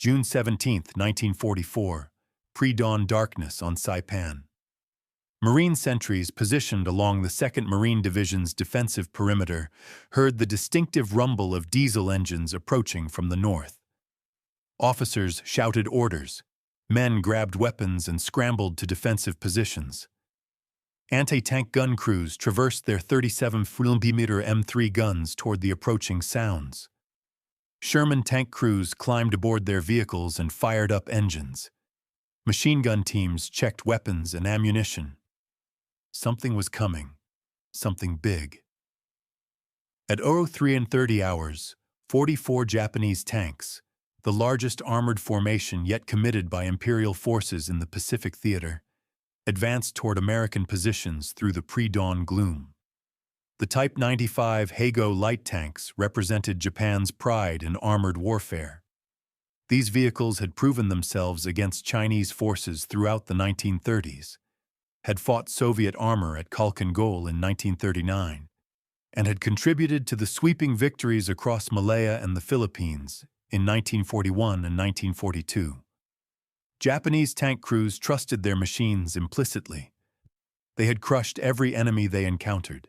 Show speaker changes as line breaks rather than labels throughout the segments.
June 17, 1944, pre-dawn darkness on Saipan. Marine sentries positioned along the 2nd Marine Division's defensive perimeter heard the distinctive rumble of diesel engines approaching from the north. Officers shouted orders. Men grabbed weapons and scrambled to defensive positions. Anti-tank gun crews traversed their 37mm M3 guns toward the approaching sounds. Sherman tank crews climbed aboard their vehicles and fired up engines. Machine gun teams checked weapons and ammunition. Something was coming, something big. At 03:30 hours, 44 Japanese tanks, the largest armored formation yet committed by Imperial forces in the Pacific Theater, advanced toward American positions through the pre-dawn gloom. The Type 95 Hago light tanks represented Japan's pride in armored warfare. These vehicles had proven themselves against Chinese forces throughout the 1930s, had fought Soviet armor at Khalkhin Gol in 1939, and had contributed to the sweeping victories across Malaya and the Philippines in 1941 and 1942. Japanese tank crews trusted their machines implicitly. They had crushed every enemy they encountered.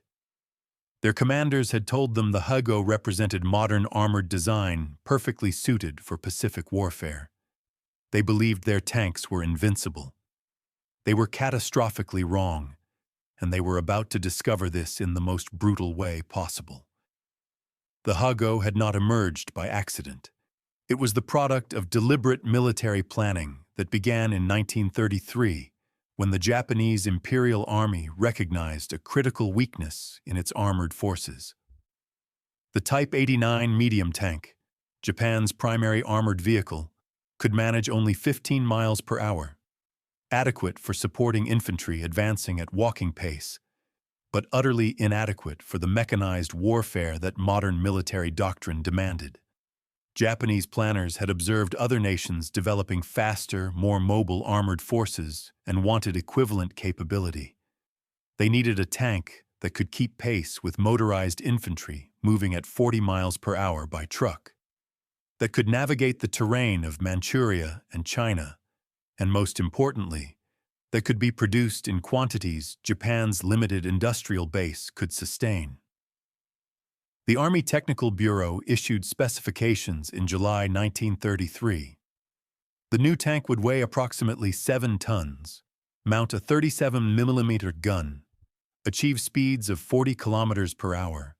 Their commanders had told them the Hago represented modern armored design perfectly suited for Pacific warfare. They believed their tanks were invincible. They were catastrophically wrong, and they were about to discover this in the most brutal way possible. The Hago had not emerged by accident. It was the product of deliberate military planning that began in 1933, when the Japanese Imperial Army recognized a critical weakness in its armored forces. The Type 89 medium tank, Japan's primary armored vehicle, could manage only 15 miles per hour, adequate for supporting infantry advancing at walking pace, but utterly inadequate for the mechanized warfare that modern military doctrine demanded. Japanese planners had observed other nations developing faster, more mobile armored forces and wanted equivalent capability. They needed a tank that could keep pace with motorized infantry moving at 40 miles per hour by truck, that could navigate the terrain of Manchuria and China, and most importantly, that could be produced in quantities Japan's limited industrial base could sustain. The Army Technical Bureau issued specifications in July 1933. The new tank would weigh approximately 7 tons, mount a 37mm gun, achieve speeds of 40 kilometers per hour,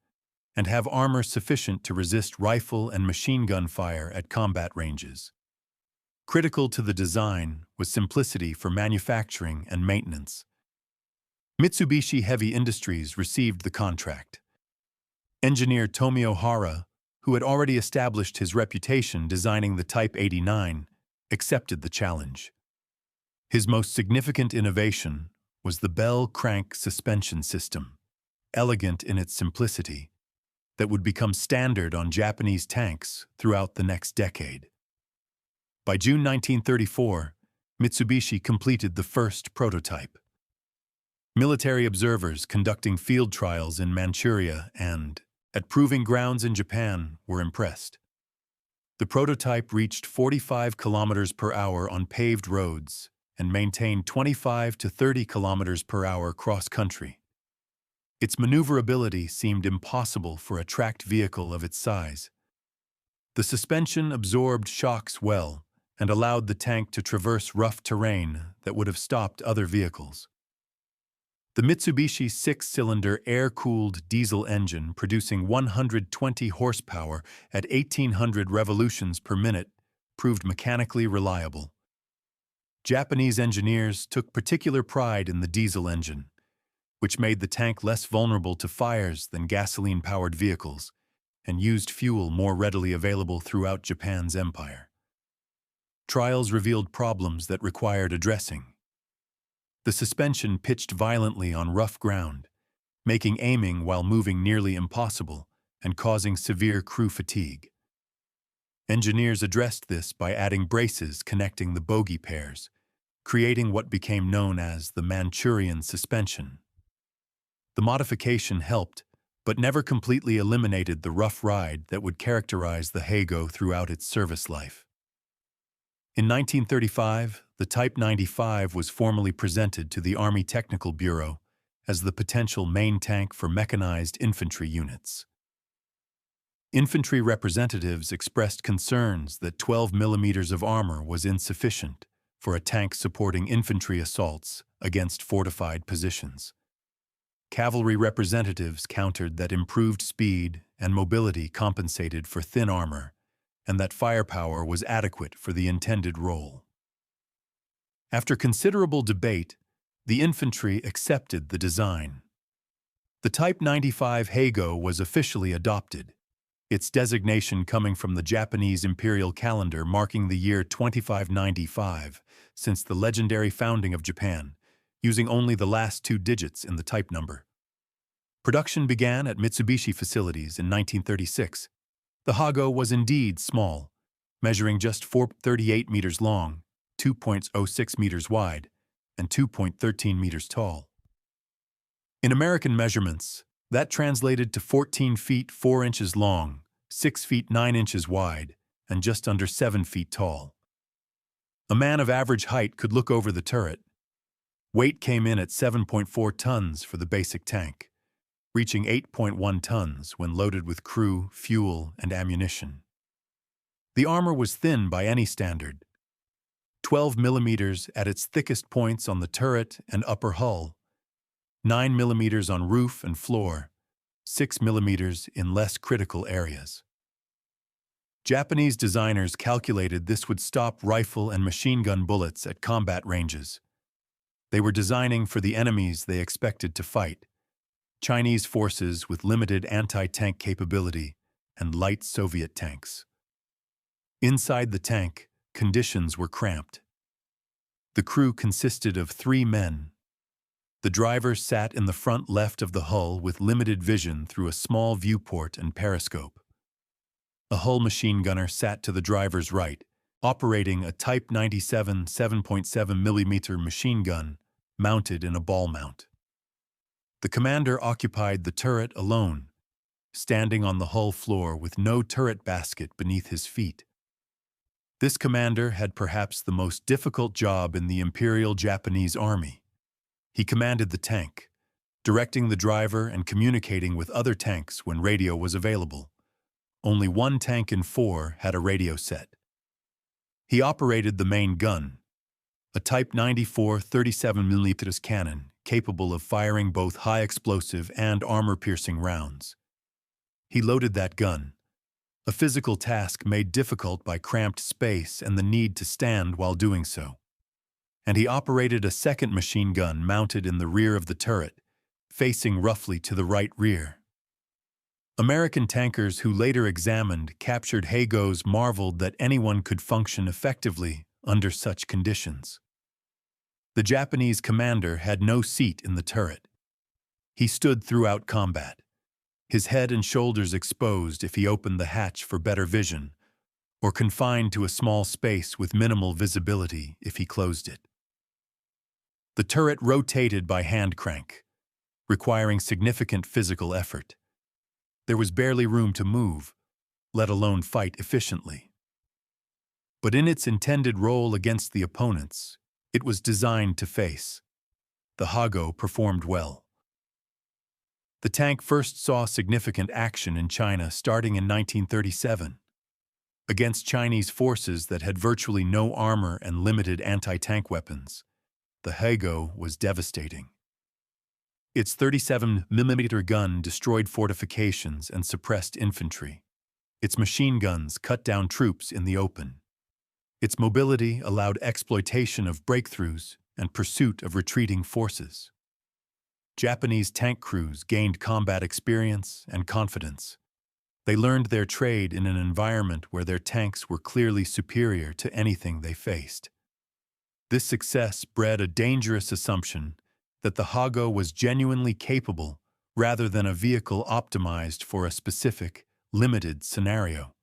and have armor sufficient to resist rifle and machine gun fire at combat ranges. Critical to the design was simplicity for manufacturing and maintenance. Mitsubishi Heavy Industries received the contract. Engineer Tomio Hara, who had already established his reputation designing the Type 89, accepted the challenge. His most significant innovation was the bell crank suspension system, elegant in its simplicity, that would become standard on Japanese tanks throughout the next decade. By June 1934, Mitsubishi completed the first prototype. Military observers conducting field trials in Manchuria and at proving grounds in Japan were impressed. The prototype reached 45 kilometers per hour on paved roads and maintained 25 to 30 kilometers per hour cross-country. Its maneuverability seemed impossible for a tracked vehicle of its size. The suspension absorbed shocks well and allowed the tank to traverse rough terrain that would have stopped other vehicles. The Mitsubishi 6-cylinder air-cooled diesel engine producing 120 horsepower at 1,800 revolutions per minute proved mechanically reliable. Japanese engineers took particular pride in the diesel engine, which made the tank less vulnerable to fires than gasoline-powered vehicles and used fuel more readily available throughout Japan's empire. Trials revealed problems that required addressing. The suspension pitched violently on rough ground, making aiming while moving nearly impossible and causing severe crew fatigue. Engineers addressed this by adding braces connecting the bogie pairs, creating what became known as the Manchurian suspension. The modification helped, but never completely eliminated the rough ride that would characterize the Hago throughout its service life. In 1935, the Type 95 was formally presented to the Army Technical Bureau as the potential main tank for mechanized infantry units. Infantry representatives expressed concerns that 12 millimeters of armor was insufficient for a tank supporting infantry assaults against fortified positions. Cavalry representatives countered that improved speed and mobility compensated for thin armor, and that firepower was adequate for the intended role. After considerable debate, the infantry accepted the design. The Type 95 Heigo was officially adopted, its designation coming from the Japanese imperial calendar marking the year 2595 since the legendary founding of Japan, using only the last two digits in the type number. Production began at Mitsubishi facilities in 1936. The Heigo was indeed small, measuring just 4.38 meters long, 2.06 meters wide, and 2.13 meters tall. In American measurements, that translated to 14 feet 4 inches long, 6 feet 9 inches wide, and just under 7 feet tall. A man of average height could look over the turret. Weight came in at 7.4 tons for the basic tank, reaching 8.1 tons when loaded with crew, fuel, and ammunition. The armor was thin by any standard. 12 millimeters at its thickest points on the turret and upper hull, 9 millimeters on roof and floor, 6 millimeters in less critical areas. Japanese designers calculated this would stop rifle and machine gun bullets at combat ranges. They were designing for the enemies they expected to fight, Chinese forces with limited anti-tank capability and light Soviet tanks. Inside the tank, conditions were cramped. The crew consisted of 3 men. The driver sat in the front left of the hull with limited vision through a small viewport and periscope. A hull machine gunner sat to the driver's right, operating a Type 97 7.7 mm machine gun mounted in a ball mount. The commander occupied the turret alone, standing on the hull floor with no turret basket beneath his feet. This commander had perhaps the most difficult job in the Imperial Japanese Army. He commanded the tank, directing the driver and communicating with other tanks when radio was available. Only 1 tank in 4 had a radio set. He operated the main gun, a Type 94 37 mm cannon capable of firing both high-explosive and armor-piercing rounds. He loaded that gun, a physical task made difficult by cramped space and the need to stand while doing so. And he operated a second machine gun mounted in the rear of the turret, facing roughly to the right rear. American tankers who later examined captured Heigos marveled that anyone could function effectively under such conditions. The Japanese commander had no seat in the turret. He stood throughout combat, his head and shoulders exposed if he opened the hatch for better vision, or confined to a small space with minimal visibility if he closed it. The turret rotated by hand crank, requiring significant physical effort. There was barely room to move, let alone fight efficiently. But in its intended role against the opponents, it was designed to face. The Heigo performed well. The tank first saw significant action in China starting in 1937. Against Chinese forces that had virtually no armor and limited anti-tank weapons, the Heigo was devastating. Its 37 mm gun destroyed fortifications and suppressed infantry. Its machine guns cut down troops in the open. Its mobility allowed exploitation of breakthroughs and pursuit of retreating forces. Japanese tank crews gained combat experience and confidence. They learned their trade in an environment where their tanks were clearly superior to anything they faced. This success bred a dangerous assumption that the Heigo was genuinely capable rather than a vehicle optimized for a specific, limited scenario.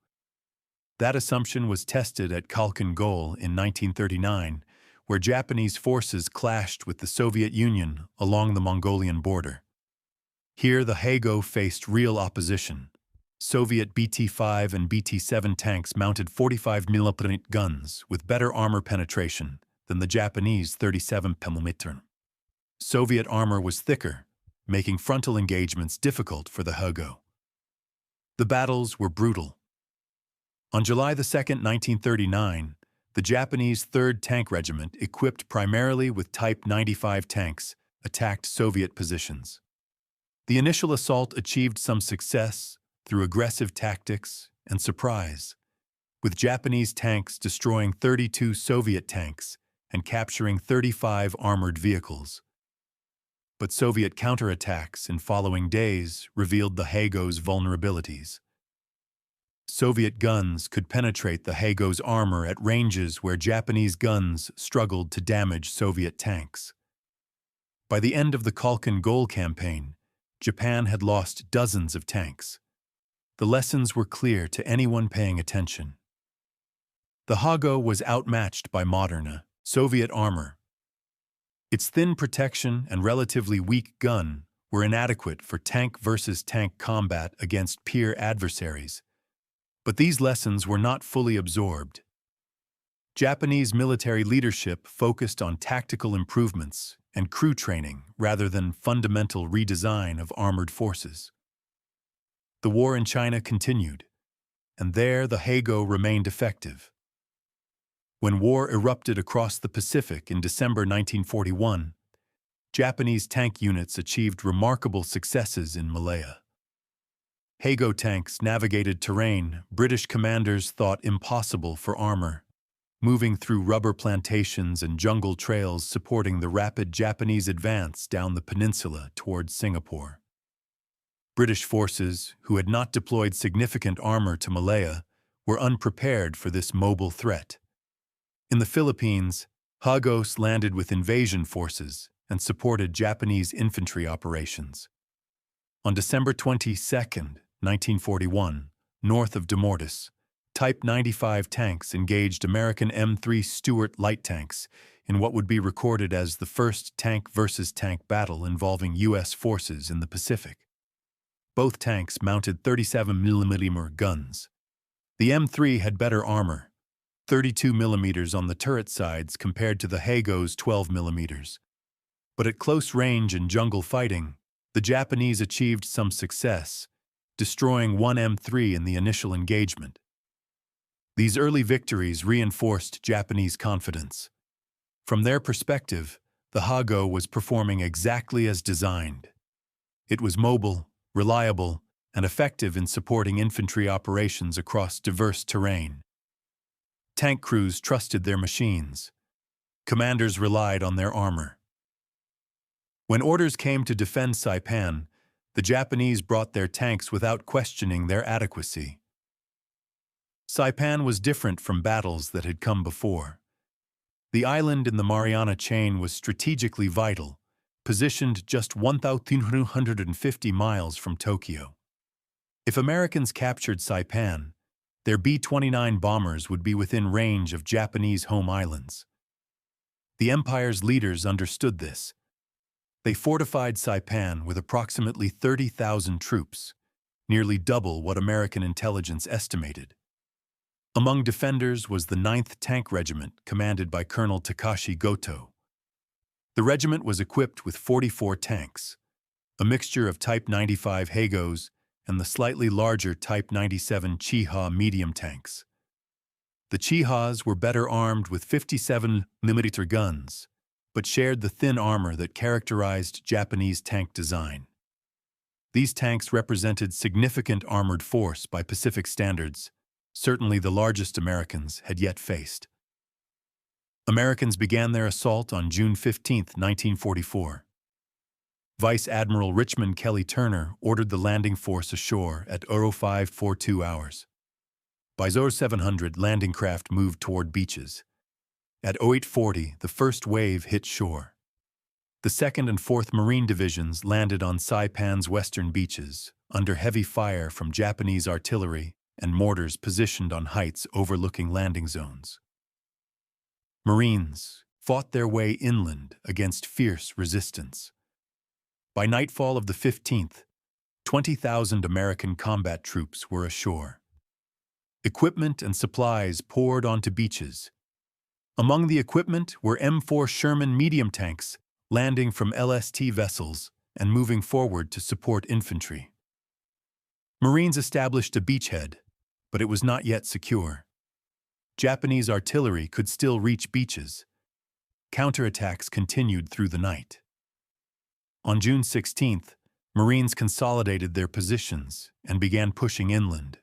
That assumption was tested at Khalkhin Gol in 1939, where Japanese forces clashed with the Soviet Union along the Mongolian border. Here the Heigo faced real opposition, Soviet BT-5 and BT-7 tanks mounted 45mm guns with better armor penetration than the Japanese 37mm. Soviet armor was thicker, making frontal engagements difficult for the Hugo. The battles were brutal. On July 2, 1939, the Japanese 3rd Tank Regiment, equipped primarily with Type 95 tanks, attacked Soviet positions. The initial assault achieved some success through aggressive tactics and surprise, with Japanese tanks destroying 32 Soviet tanks and capturing 35 armored vehicles. But Soviet counterattacks in following days revealed the Hago's vulnerabilities. Soviet guns could penetrate the Hago's armor at ranges where Japanese guns struggled to damage Soviet tanks. By the end of the Khalkhin Gol campaign, Japan had lost dozens of tanks. The lessons were clear to anyone paying attention. The Hago was outmatched by modern Soviet armor. Its thin protection and relatively weak gun were inadequate for tank versus tank combat against peer adversaries. But these lessons were not fully absorbed. Japanese military leadership focused on tactical improvements and crew training rather than fundamental redesign of armored forces. The war in China continued, and there the Hago remained effective. When war erupted across the Pacific in December 1941, Japanese tank units achieved remarkable successes in Malaya. Hago tanks navigated terrain British commanders thought impossible for armor, moving through rubber plantations and jungle trails supporting the rapid Japanese advance down the peninsula towards Singapore. British forces, who had not deployed significant armor to Malaya, were unprepared for this mobile threat. In the Philippines, Hagos landed with invasion forces and supported Japanese infantry operations. On December 22, 1941, north of Demortis, Type 95 tanks engaged American M3 Stuart light tanks in what would be recorded as the first tank versus tank battle involving U.S. forces in the Pacific. Both tanks mounted 37mm guns. The M3 had better armor, 32mm on the turret sides compared to the Hago's 12mm. But at close range and jungle fighting, the Japanese achieved some success, destroying one M3 in the initial engagement. These early victories reinforced Japanese confidence. From their perspective, the Hago was performing exactly as designed. It was mobile, reliable, and effective in supporting infantry operations across diverse terrain. Tank crews trusted their machines. Commanders relied on their armor. When orders came to defend Saipan, the Japanese brought their tanks without questioning their adequacy. Saipan was different from battles that had come before. The island in the Mariana Chain was strategically vital, positioned just 1,250 miles from Tokyo. If Americans captured Saipan, their B-29 bombers would be within range of Japanese home islands. The empire's leaders understood this. They fortified Saipan with approximately 30,000 troops, nearly double what American intelligence estimated. Among defenders was the 9th Tank Regiment, commanded by Colonel Takashi Goto. The regiment was equipped with 44 tanks, a mixture of Type 95 Hagos and the slightly larger Type 97 Chiha medium tanks. The Chihas were better armed with 57mm guns, but shared the thin armor that characterized Japanese tank design. These tanks represented significant armored force by Pacific standards, certainly the largest Americans had yet faced. Americans began their assault on June 15, 1944. Vice Admiral Richmond Kelly Turner ordered the landing force ashore at 0542 hours. By 0700, landing craft moved toward beaches. At 0840, the first wave hit shore. The 2nd and 4th Marine Divisions landed on Saipan's western beaches, under heavy fire from Japanese artillery and mortars positioned on heights overlooking landing zones. Marines fought their way inland against fierce resistance. By nightfall of the 15th, 20,000 American combat troops were ashore. Equipment and supplies poured onto beaches. Among the equipment were M4 Sherman medium tanks landing from LST vessels and moving forward to support infantry. Marines established a beachhead, but it was not yet secure. Japanese artillery could still reach beaches. Counterattacks continued through the night. On June 16th, Marines consolidated their positions and began pushing inland.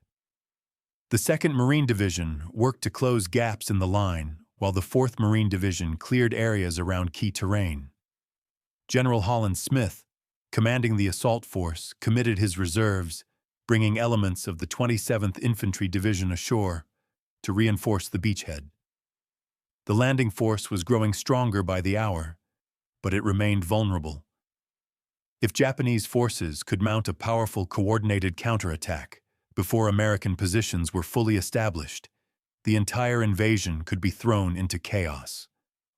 The 2nd Marine Division worked to close gaps in the line, while the 4th Marine Division cleared areas around key terrain. General Holland Smith, commanding the assault force, committed his reserves, bringing elements of the 27th Infantry Division ashore to reinforce the beachhead. The landing force was growing stronger by the hour, but it remained vulnerable. If Japanese forces could mount a powerful coordinated counterattack before American positions were fully established, the entire invasion could be thrown into chaos.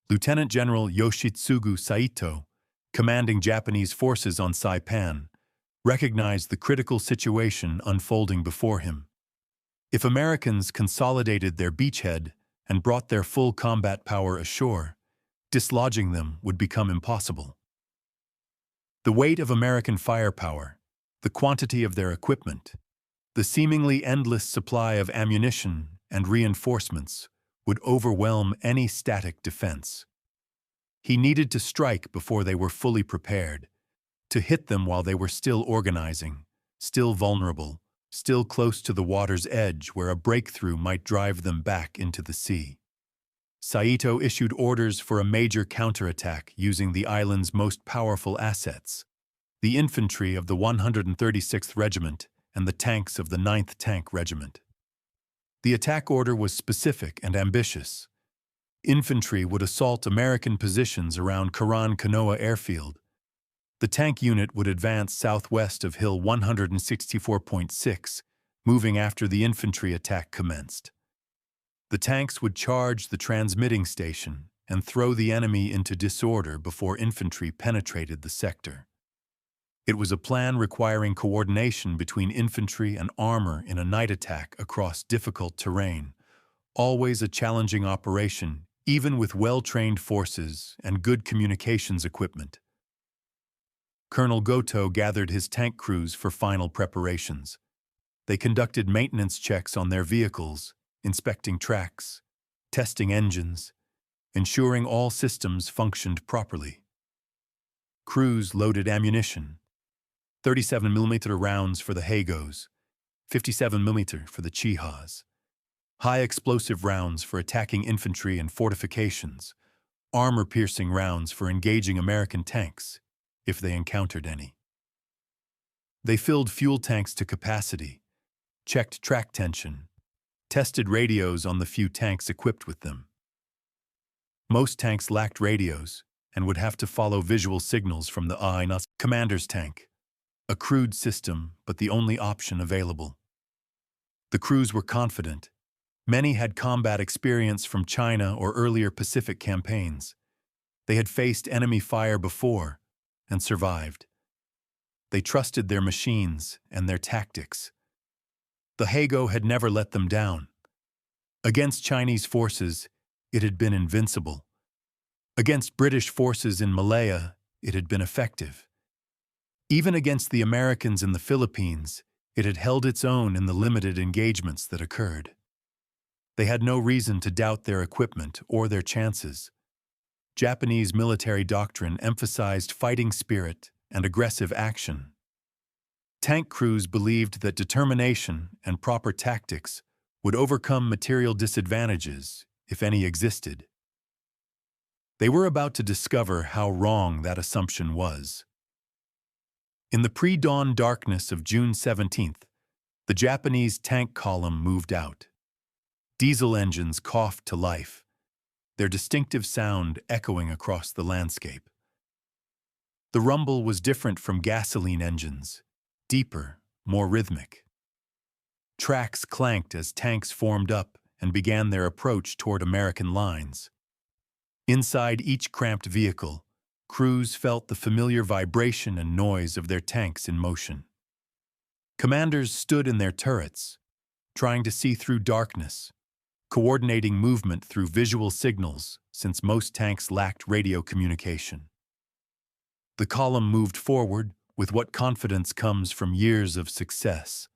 Lieutenant General Yoshitsugu Saito, commanding Japanese forces on Saipan, recognized the critical situation unfolding before him. If Americans consolidated their beachhead and brought their full combat power ashore, dislodging them would become impossible. The weight of American firepower, the quantity of their equipment, the seemingly endless supply of ammunition and reinforcements would overwhelm any static defense. He needed to strike before they were fully prepared, to hit them while they were still organizing, still vulnerable, still close to the water's edge where a breakthrough might drive them back into the sea. Saito issued orders for a major counterattack using the island's most powerful assets, the infantry of the 136th Regiment and the tanks of the 9th Tank Regiment. The attack order was specific and ambitious. Infantry would assault American positions around Karan Kanoa Airfield. The tank unit would advance southwest of Hill 164.6, moving after the infantry attack commenced. The tanks would charge the transmitting station and throw the enemy into disorder before infantry penetrated the sector. It was a plan requiring coordination between infantry and armor in a night attack across difficult terrain, always a challenging operation, even with well-trained forces and good communications equipment. Colonel Goto gathered his tank crews for final preparations. They conducted maintenance checks on their vehicles, inspecting tracks, testing engines, ensuring all systems functioned properly. Crews loaded ammunition, 37mm rounds for the Hagos, 57mm for the Chihas, high-explosive rounds for attacking infantry and fortifications, armor-piercing rounds for engaging American tanks, if they encountered any. They filled fuel tanks to capacity, checked track tension, tested radios on the few tanks equipped with them. Most tanks lacked radios and would have to follow visual signals from the INA's commander's tank, a crude system but the only option available. The crews were confident. Many had combat experience from China or earlier Pacific campaigns. They had faced enemy fire before and survived. They trusted their machines and their tactics. The Hago had never let them down. Against Chinese forces, it had been invincible. Against British forces in Malaya, it had been effective. Even against the Americans in the Philippines, it had held its own in the limited engagements that occurred. They had no reason to doubt their equipment or their chances. Japanese military doctrine emphasized fighting spirit and aggressive action. Tank crews believed that determination and proper tactics would overcome material disadvantages, if any existed. They were about to discover how wrong that assumption was. In the pre-dawn darkness of June 17th, the Japanese tank column moved out. Diesel engines coughed to life, their distinctive sound echoing across the landscape. The rumble was different from gasoline engines, deeper, more rhythmic. Tracks clanked as tanks formed up and began their approach toward American lines. Inside each cramped vehicle, crews felt the familiar vibration and noise of their tanks in motion. Commanders stood in their turrets, trying to see through darkness, coordinating movement through visual signals since most tanks lacked radio communication. The column moved forward with what confidence comes from years of success,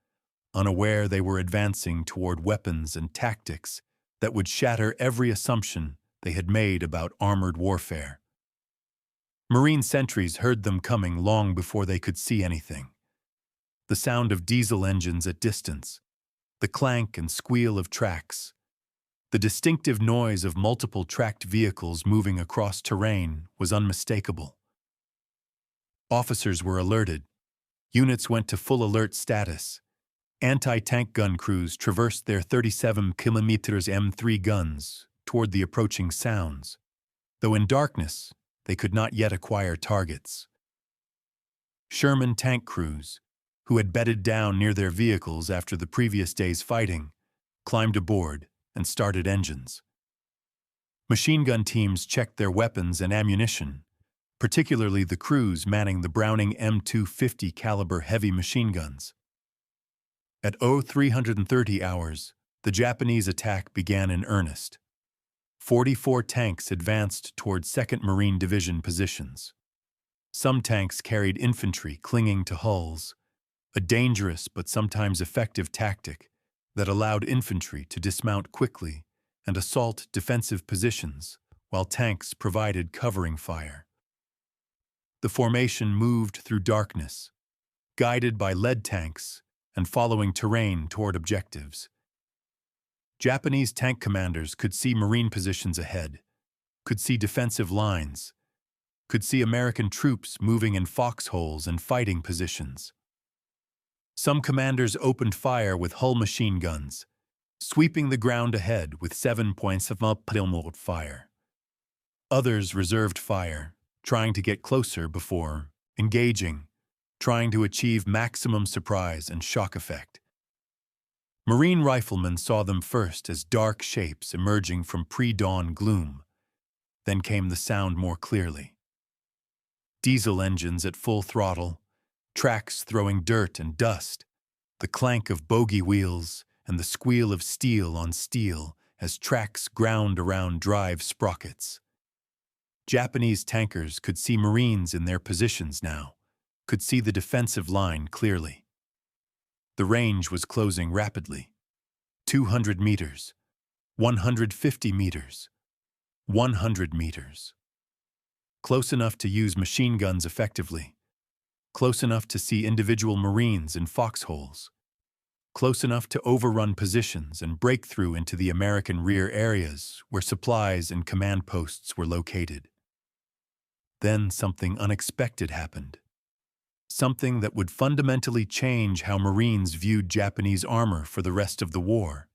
unaware they were advancing toward weapons and tactics that would shatter every assumption they had made about armored warfare. Marine sentries heard them coming long before they could see anything. The sound of diesel engines at distance, the clank and squeal of tracks, the distinctive noise of multiple tracked vehicles moving across terrain was unmistakable. Officers were alerted. Units went to full alert status. Anti-tank gun crews traversed their 37 km M3 guns toward the approaching sounds, though in darkness they could not yet acquire targets. Sherman tank crews, who had bedded down near their vehicles after the previous day's fighting, climbed aboard and started engines. Machine gun teams checked their weapons and ammunition, particularly the crews manning the Browning M250 caliber heavy machine guns. At 0330 hours, the Japanese attack began in earnest. 44 tanks advanced toward 2nd Marine Division positions. Some tanks carried infantry clinging to hulls, a dangerous but sometimes effective tactic that allowed infantry to dismount quickly and assault defensive positions while tanks provided covering fire. The formation moved through darkness, guided by lead tanks and following terrain toward objectives. Japanese tank commanders could see Marine positions ahead, could see defensive lines, could see American troops moving in foxholes and fighting positions. Some commanders opened fire with hull machine guns, sweeping the ground ahead with 7 points of fire. Others reserved fire, trying to get closer before engaging, trying to achieve maximum surprise and shock effect. Marine riflemen saw them first as dark shapes emerging from pre-dawn gloom. Then came the sound more clearly. Diesel engines at full throttle, tracks throwing dirt and dust, the clank of bogie wheels, and the squeal of steel on steel as tracks ground around drive sprockets. Japanese tankers could see Marines in their positions now, could see the defensive line clearly. The range was closing rapidly. 200 meters, 150 meters, 100 meters. Close enough to use machine guns effectively. Close enough to see individual Marines in foxholes. Close enough to overrun positions and break through into the American rear areas where supplies and command posts were located. Then something unexpected happened. Something that would fundamentally change how Marines viewed Japanese armor for the rest of the war.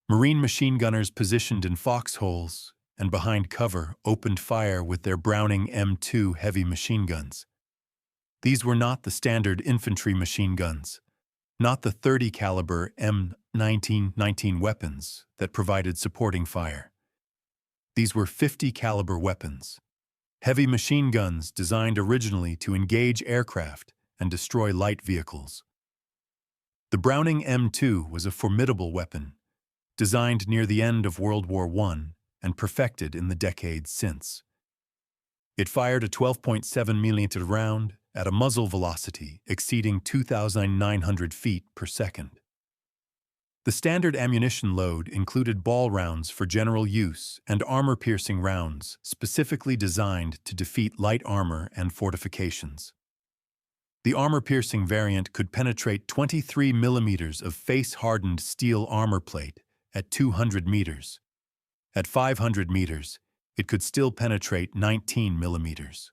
Marine machine gunners positioned in foxholes and behind cover opened fire with their Browning M2 heavy machine guns. These were not the standard infantry machine guns, not the 30 caliber M1919 weapons that provided supporting fire. These were 50 caliber weapons, heavy machine guns designed originally to engage aircraft and destroy light vehicles. The Browning M2 was a formidable weapon, designed near the end of World War I and perfected in the decades since. It fired a 12.7mm round at a muzzle velocity exceeding 2,900 feet per second. The standard ammunition load included ball rounds for general use and armor-piercing rounds specifically designed to defeat light armor and fortifications. The armor-piercing variant could penetrate 23 millimeters of face-hardened steel armor plate at 200 meters. At 500 meters, it could still penetrate 19 millimeters.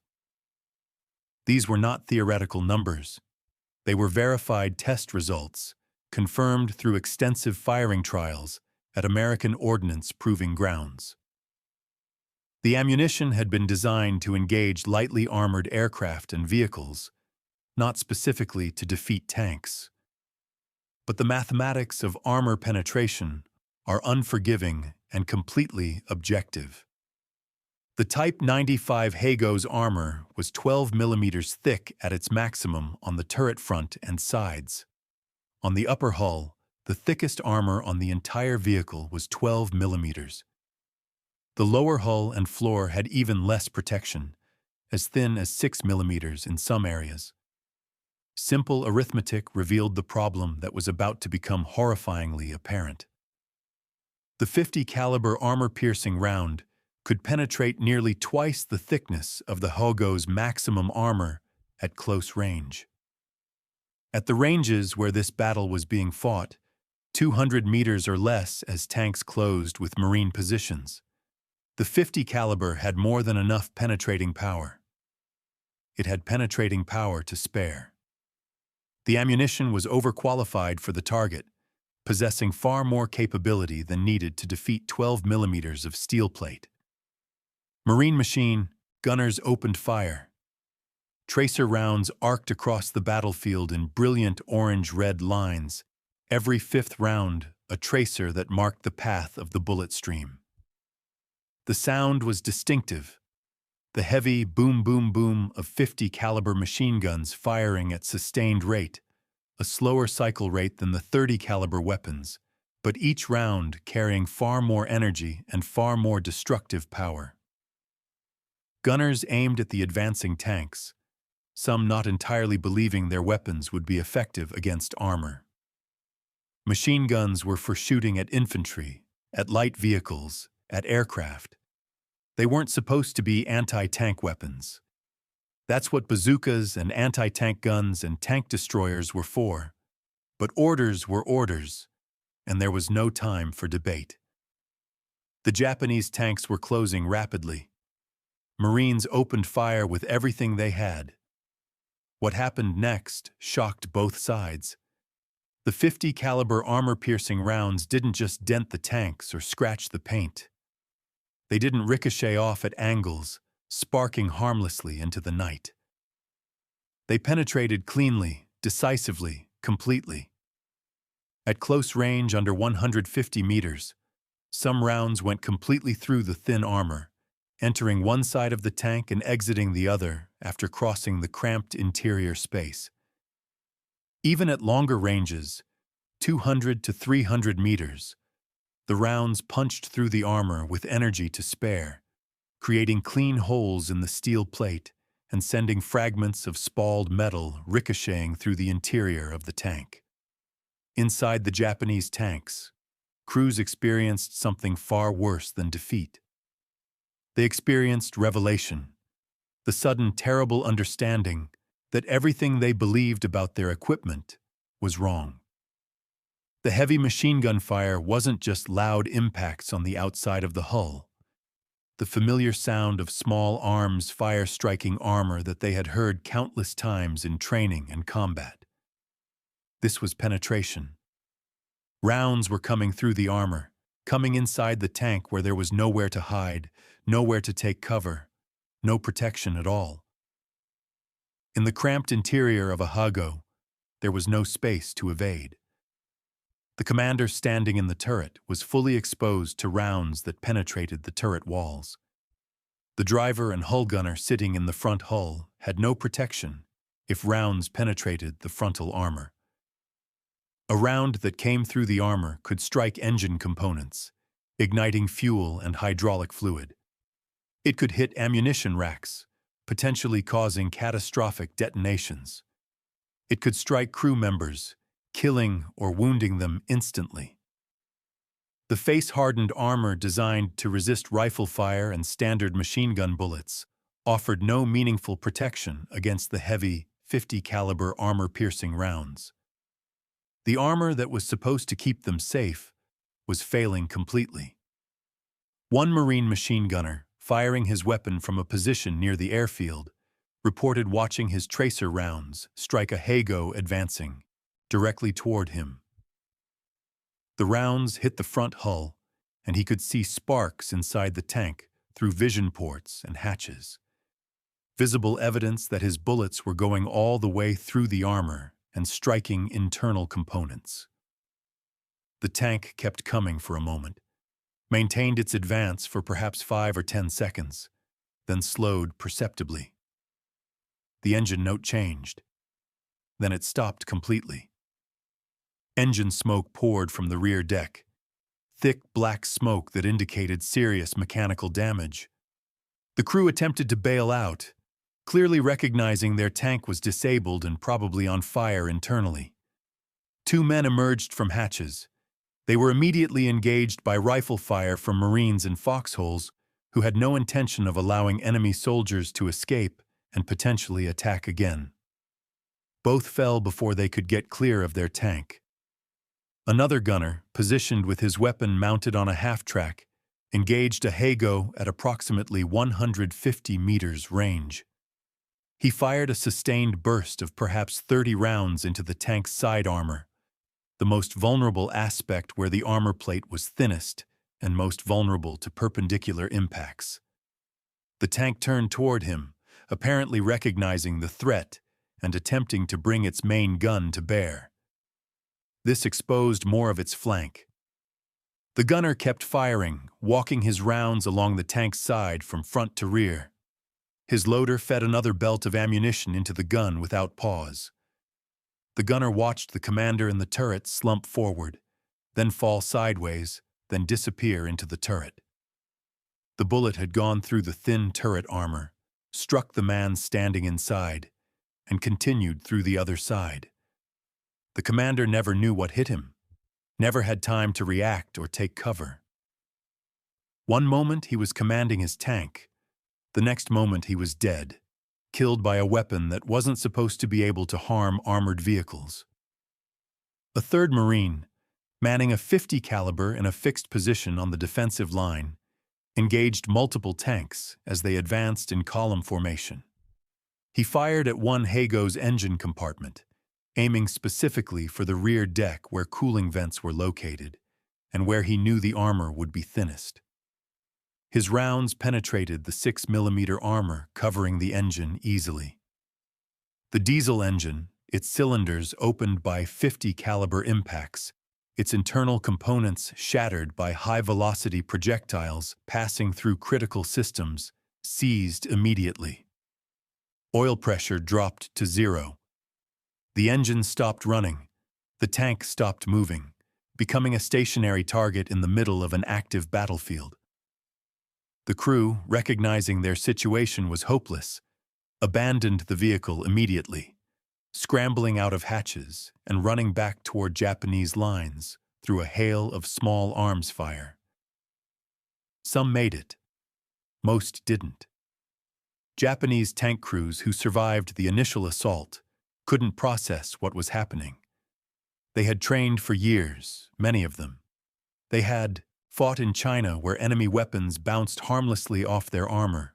These were not theoretical numbers. They were verified test results, confirmed through extensive firing trials at American ordnance proving grounds. The ammunition had been designed to engage lightly armored aircraft and vehicles, not specifically to defeat tanks. But the mathematics of armor penetration are unforgiving and completely objective. The Type 95 Hago's armor was 12 millimeters thick at its maximum on the turret front and sides. On the upper hull, the thickest armor on the entire vehicle was 12 millimeters. The lower hull and floor had even less protection, as thin as 6 millimeters in some areas. Simple arithmetic revealed the problem that was about to become horrifyingly apparent. The 50 caliber armor-piercing round could penetrate nearly twice the thickness of the Hago's maximum armor at close range. At the ranges where this battle was being fought, 200 meters or less as tanks closed with Marine positions, the 50 caliber had more than enough penetrating power. It had penetrating power to spare. The ammunition was overqualified for the target, possessing far more capability than needed to defeat 12 millimeters of steel plate. Marine machine gunners opened fire. Tracer rounds arced across the battlefield in brilliant orange-red lines, every fifth round a tracer that marked the path of the bullet stream. The sound was distinctive, the heavy boom-boom-boom of 50 caliber machine guns firing at sustained rate, a slower cycle rate than the 30 caliber weapons, but each round carrying far more energy and far more destructive power. Gunners aimed at the advancing tanks, some not entirely believing their weapons would be effective against armor. Machine guns were for shooting at infantry, at light vehicles, at aircraft. They weren't supposed to be anti-tank weapons. That's what bazookas and anti-tank guns and tank destroyers were for. But orders were orders, and there was no time for debate. The Japanese tanks were closing rapidly. Marines opened fire with everything they had. What happened next shocked both sides. The 50 caliber armor-piercing rounds didn't just dent the tanks or scratch the paint. They didn't ricochet off at angles, sparking harmlessly into the night. They penetrated cleanly, decisively, completely. At close range under 150 meters, some rounds went completely through the thin armor, entering one side of the tank and exiting the other after crossing the cramped interior space. Even at longer ranges, 200 to 300 meters, the rounds punched through the armor with energy to spare, creating clean holes in the steel plate and sending fragments of spalled metal ricocheting through the interior of the tank. Inside the Japanese tanks, crews experienced something far worse than defeat. They experienced revelation, the sudden terrible understanding that everything they believed about their equipment was wrong. The heavy machine gun fire wasn't just loud impacts on the outside of the hull. The familiar sound of small arms fire-striking armor that they had heard countless times in training and combat. This was penetration. Rounds were coming through the armor, coming inside the tank where there was nowhere to hide, nowhere to take cover, no protection at all. In the cramped interior of a Hago, there was no space to evade. The commander standing in the turret was fully exposed to rounds that penetrated the turret walls. The driver and hull gunner sitting in the front hull had no protection if rounds penetrated the frontal armor. A round that came through the armor could strike engine components, igniting fuel and hydraulic fluid. It could hit ammunition racks, potentially causing catastrophic detonations. It could strike crew members, killing or wounding them instantly. The face-hardened armor designed to resist rifle fire and standard machine gun bullets offered no meaningful protection against the heavy 50 caliber armor-piercing rounds. The armor that was supposed to keep them safe was failing completely. One Marine machine gunner, firing his weapon from a position near the airfield, reported watching his tracer rounds strike a Hago advancing directly toward him. The rounds hit the front hull, and he could see sparks inside the tank through vision ports and hatches. Visible evidence that his bullets were going all the way through the armor and striking internal components. The tank kept coming for a moment, maintained its advance for perhaps 5 or 10 seconds, then slowed perceptibly. The engine note changed. Then it stopped completely. Engine smoke poured from the rear deck, thick black smoke that indicated serious mechanical damage. The crew attempted to bail out, clearly recognizing their tank was disabled and probably on fire internally. Two men emerged from hatches. They were immediately engaged by rifle fire from Marines in foxholes who had no intention of allowing enemy soldiers to escape and potentially attack again. Both fell before they could get clear of their tank. Another gunner, positioned with his weapon mounted on a half-track, engaged a Hago at approximately 150 meters range. He fired a sustained burst of perhaps 30 rounds into the tank's side armor, the most vulnerable aspect where the armor plate was thinnest and most vulnerable to perpendicular impacts. The tank turned toward him, apparently recognizing the threat and attempting to bring its main gun to bear. This exposed more of its flank. The gunner kept firing, walking his rounds along the tank's side from front to rear. His loader fed another belt of ammunition into the gun without pause. The gunner watched the commander in the turret slump forward, then fall sideways, then disappear into the turret. The bullet had gone through the thin turret armor, struck the man standing inside, and continued through the other side. The commander never knew what hit him, never had time to react or take cover. One moment he was commanding his tank, the next moment he was dead, killed by a weapon that wasn't supposed to be able to harm armored vehicles. A third Marine, manning a .50 caliber in a fixed position on the defensive line, engaged multiple tanks as they advanced in column formation. He fired at one Hago's engine compartment, aiming specifically for the rear deck where cooling vents were located and where he knew the armor would be thinnest. His rounds penetrated the 6mm armor covering the engine easily. The diesel engine, its cylinders opened by .50 caliber impacts, its internal components shattered by high-velocity projectiles passing through critical systems, seized immediately. Oil pressure dropped to 0. The engine stopped running. The tank stopped moving, becoming a stationary target in the middle of an active battlefield. The crew, recognizing their situation was hopeless, abandoned the vehicle immediately, scrambling out of hatches and running back toward Japanese lines through a hail of small arms fire. Some made it. Most didn't. Japanese tank crews who survived the initial assault couldn't process what was happening. They had trained for years, many of them. They had fought in China where enemy weapons bounced harmlessly off their armor,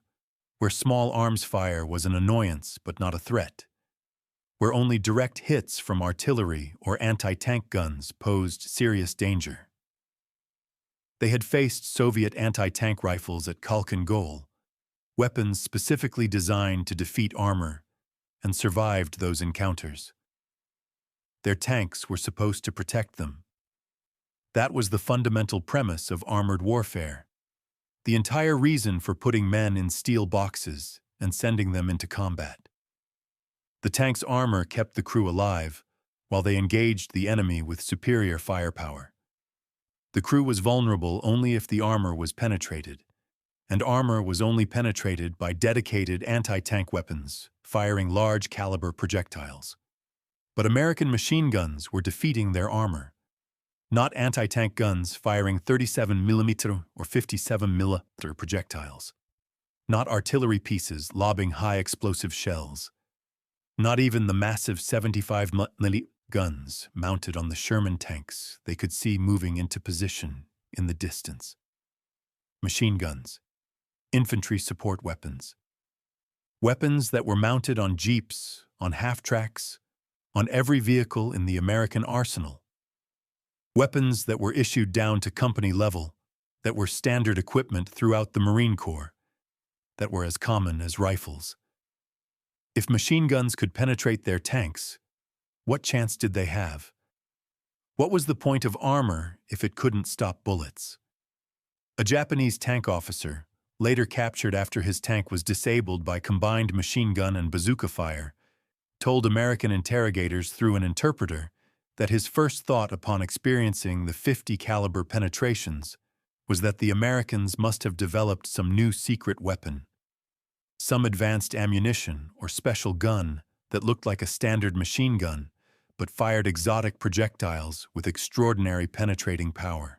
where small arms fire was an annoyance but not a threat, where only direct hits from artillery or anti-tank guns posed serious danger. They had faced Soviet anti-tank rifles at Khalkhin Gol, weapons specifically designed to defeat armor, and survived those encounters. Their tanks were supposed to protect them. That was the fundamental premise of armored warfare, the entire reason for putting men in steel boxes and sending them into combat. The tank's armor kept the crew alive, while they engaged the enemy with superior firepower. The crew was vulnerable only if the armor was penetrated, and armor was only penetrated by dedicated anti-tank weapons, firing large-caliber projectiles. But American machine guns were defeating their armor, not anti-tank guns firing 37mm or 57mm projectiles, not artillery pieces lobbing high-explosive shells, not even the massive 75mm guns mounted on the Sherman tanks they could see moving into position in the distance. Machine guns, infantry support weapons. Weapons that were mounted on jeeps, on half-tracks, on every vehicle in the American arsenal. Weapons that were issued down to company level, that were standard equipment throughout the Marine Corps, that were as common as rifles. If machine guns could penetrate their tanks, what chance did they have? What was the point of armor if it couldn't stop bullets? A Japanese tank officer, later captured after his tank was disabled by combined machine gun and bazooka fire, told American interrogators through an interpreter that his first thought upon experiencing the .50 caliber penetrations was that the Americans must have developed some new secret weapon, some advanced ammunition or special gun that looked like a standard machine gun but fired exotic projectiles with extraordinary penetrating power.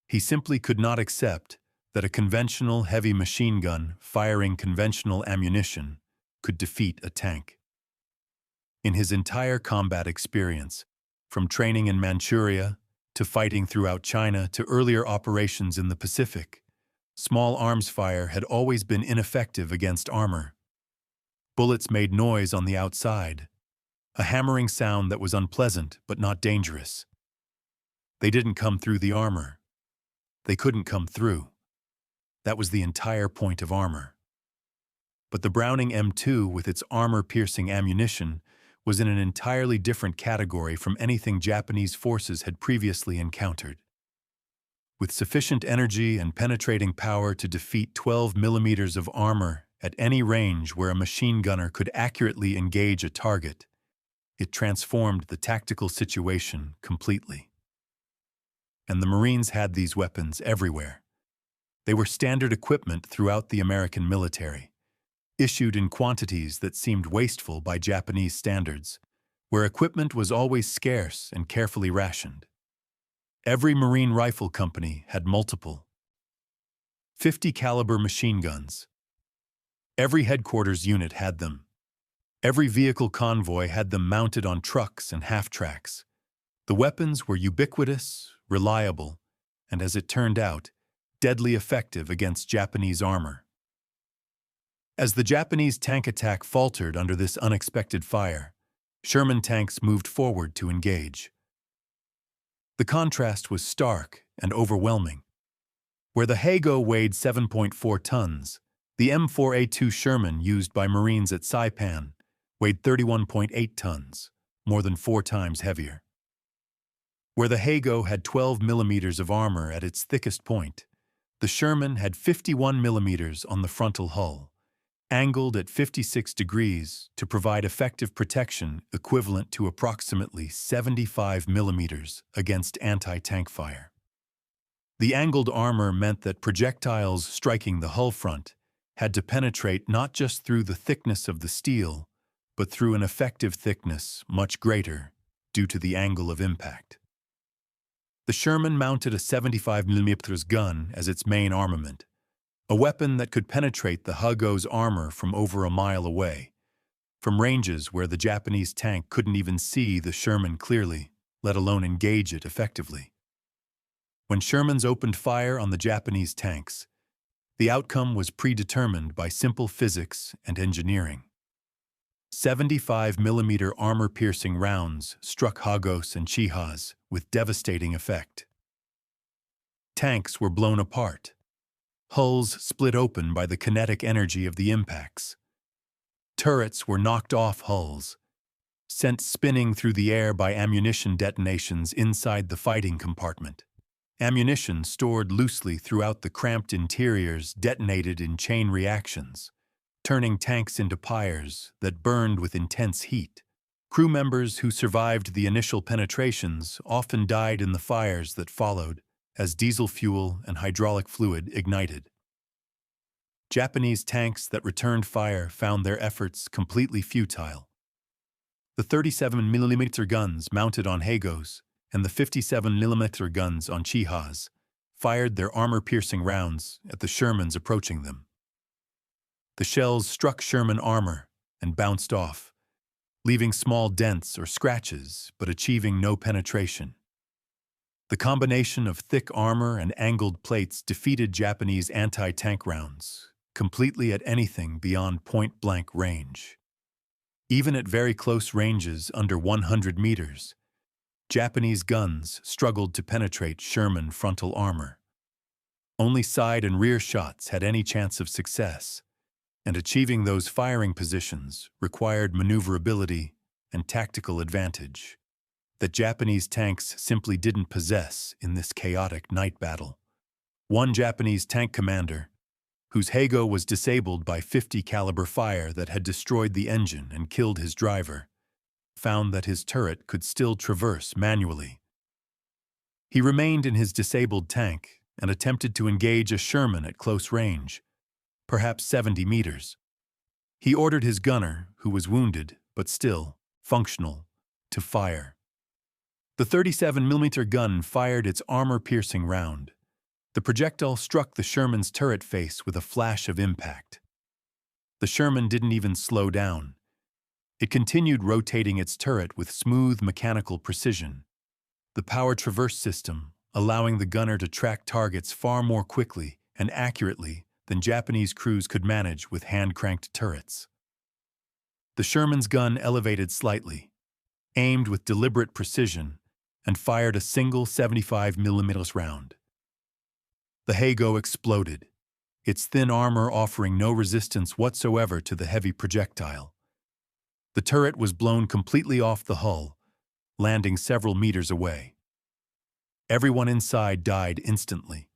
He simply could not accept that a conventional heavy machine gun firing conventional ammunition could defeat a tank. In his entire combat experience, from training in Manchuria to fighting throughout China to earlier operations in the Pacific, small arms fire had always been ineffective against armor. Bullets made noise on the outside, a hammering sound that was unpleasant but not dangerous. They didn't come through the armor. They couldn't come through. That was the entire point of armor. But the Browning M2 with its armor-piercing ammunition was in an entirely different category from anything Japanese forces had previously encountered. With sufficient energy and penetrating power to defeat 12 millimeters of armor at any range where a machine gunner could accurately engage a target, it transformed the tactical situation completely. And the Marines had these weapons everywhere. They were standard equipment throughout the American military, issued in quantities that seemed wasteful by Japanese standards, where equipment was always scarce and carefully rationed. Every Marine rifle company had multiple .50 caliber machine guns. Every headquarters unit had them. Every vehicle convoy had them mounted on trucks and half-tracks. The weapons were ubiquitous, reliable, and as it turned out, deadly effective against Japanese armor. As the Japanese tank attack faltered under this unexpected fire, Sherman tanks moved forward to engage. The contrast was stark and overwhelming. Where the Hago weighed 7.4 tons, the M4A2 Sherman used by Marines at Saipan weighed 31.8 tons, more than 4 times heavier. Where the Hago had 12 millimeters of armor at its thickest point, the Sherman had 51 millimeters on the frontal hull, angled at 56 degrees to provide effective protection equivalent to approximately 75 millimeters against anti-tank fire. The angled armor meant that projectiles striking the hull front had to penetrate not just through the thickness of the steel, but through an effective thickness much greater due to the angle of impact. The Sherman mounted a 75 mm gun as its main armament, a weapon that could penetrate the Hago's armor from over a mile away, from ranges where the Japanese tank couldn't even see the Sherman clearly, let alone engage it effectively. When Shermans opened fire on the Japanese tanks, the outcome was predetermined by simple physics and engineering. 75 mm armor-piercing rounds struck Hagos and Chihas with devastating effect. Tanks were blown apart. Hulls split open by the kinetic energy of the impacts. Turrets were knocked off hulls, sent spinning through the air by ammunition detonations inside the fighting compartment. Ammunition stored loosely throughout the cramped interiors detonated in chain reactions, turning tanks into pyres that burned with intense heat. Crew members who survived the initial penetrations often died in the fires that followed as diesel fuel and hydraulic fluid ignited. Japanese tanks that returned fire found their efforts completely futile. The 37 mm guns mounted on Hagos and the 57 mm guns on Chihas fired their armor-piercing rounds at the Shermans approaching them. The shells struck Sherman armor and bounced off, leaving small dents or scratches but achieving no penetration. The combination of thick armor and angled plates defeated Japanese anti-tank rounds completely at anything beyond point-blank range. Even at very close ranges under 100 meters, Japanese guns struggled to penetrate Sherman frontal armor. Only side and rear shots had any chance of success, and achieving those firing positions required maneuverability and tactical advantage that Japanese tanks simply didn't possess in this chaotic night battle. One Japanese tank commander, whose Heigo was disabled by 50 caliber fire that had destroyed the engine and killed his driver, found that his turret could still traverse manually. He remained in his disabled tank and attempted to engage a Sherman at close range, perhaps 70 meters. He ordered his gunner, who was wounded but still functional, to fire. The 37mm gun fired its armor-piercing round. The projectile struck the Sherman's turret face with a flash of impact. The Sherman didn't even slow down. It continued rotating its turret with smooth mechanical precision, the power traverse system allowing the gunner to track targets far more quickly and accurately than Japanese crews could manage with hand-cranked turrets. The Sherman's gun elevated slightly, aimed with deliberate precision, and fired a single 75mm round. The Heigo exploded, its thin armor offering no resistance whatsoever to the heavy projectile. The turret was blown completely off the hull, landing several meters away. Everyone inside died instantly.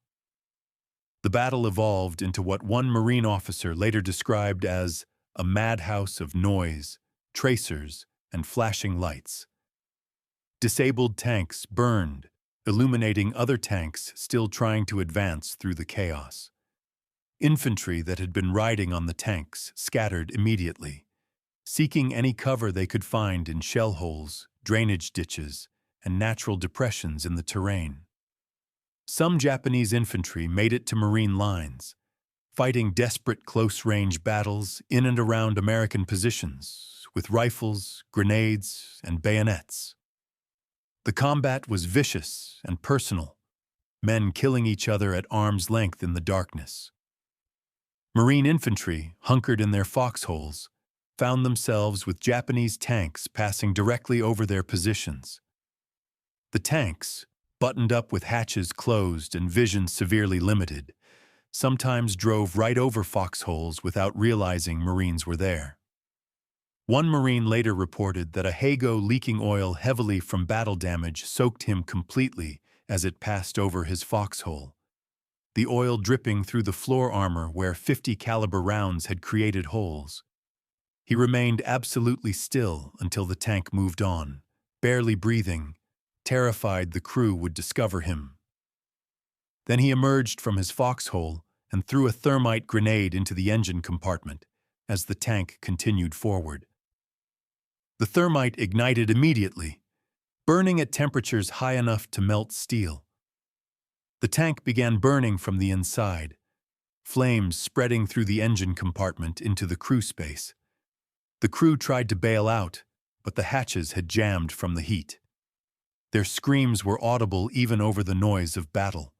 The battle evolved into what one Marine officer later described as a madhouse of noise, tracers, and flashing lights. Disabled tanks burned, illuminating other tanks still trying to advance through the chaos. Infantry that had been riding on the tanks scattered immediately, seeking any cover they could find in shell holes, drainage ditches, and natural depressions in the terrain. Some Japanese infantry made it to Marine lines, fighting desperate close-range battles in and around American positions with rifles, grenades, and bayonets. The combat was vicious and personal, men killing each other at arm's length in the darkness. Marine infantry, hunkered in their foxholes, found themselves with Japanese tanks passing directly over their positions. The tanks, buttoned up with hatches closed and vision severely limited, sometimes drove right over foxholes without realizing Marines were there. One Marine later reported that a Heigo leaking oil heavily from battle damage soaked him completely as it passed over his foxhole, the oil dripping through the floor armor where 50 caliber rounds had created holes. He remained absolutely still until the tank moved on, barely breathing, terrified the crew would discover him. Then he emerged from his foxhole and threw a thermite grenade into the engine compartment as the tank continued forward. The thermite ignited immediately, burning at temperatures high enough to melt steel. The tank began burning from the inside, flames spreading through the engine compartment into the crew space. The crew tried to bail out, but the hatches had jammed from the heat. Their screams were audible even over the noise of battle.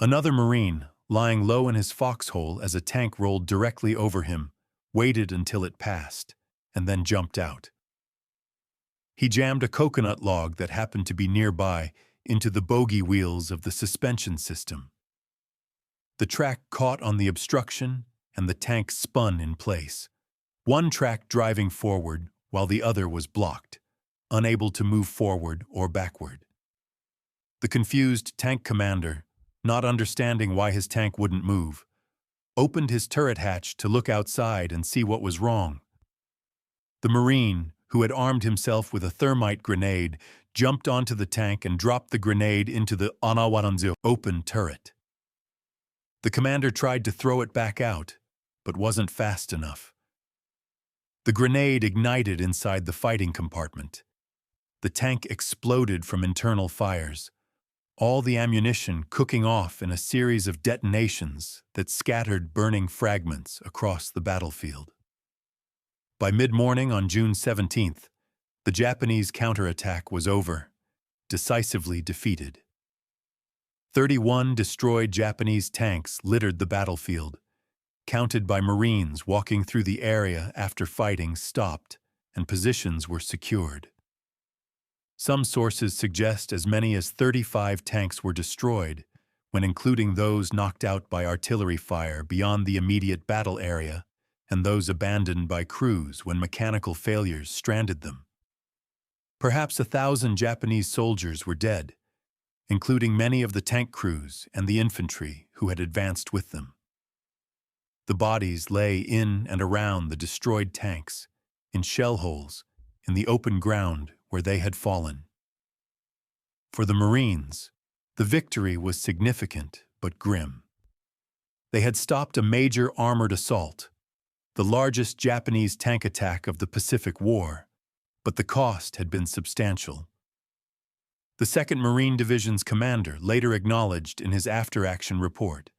Another Marine, lying low in his foxhole as a tank rolled directly over him, waited until it passed, and then jumped out. He jammed a coconut log that happened to be nearby into the bogie wheels of the suspension system. The track caught on the obstruction, and the tank spun in place, one track driving forward while the other was blocked, unable to move forward or backward. The confused tank commander, not understanding why his tank wouldn't move, opened his turret hatch to look outside and see what was wrong. The Marine, who had armed himself with a thermite grenade, jumped onto the tank and dropped the grenade into the Anawaranzu open turret. The commander tried to throw it back out, but wasn't fast enough. The grenade ignited inside the fighting compartment. The tank exploded from internal fires, all the ammunition cooking off in a series of detonations that scattered burning fragments across the battlefield. By mid-morning on June 17th, the Japanese counterattack was over, decisively defeated. 31 destroyed Japanese tanks littered the battlefield, counted by Marines walking through the area after fighting stopped and positions were secured. Some sources suggest as many as 35 tanks were destroyed, when including those knocked out by artillery fire beyond the immediate battle area and those abandoned by crews when mechanical failures stranded them. Perhaps 1,000 Japanese soldiers were dead, including many of the tank crews and the infantry who had advanced with them. The bodies lay in and around the destroyed tanks, in shell holes, in the open ground where they had fallen. For the Marines, the victory was significant but grim. They had stopped a major armored assault, the largest Japanese tank attack of the Pacific War, but the cost had been substantial. The 2nd Marine Division's commander later acknowledged in his after-action report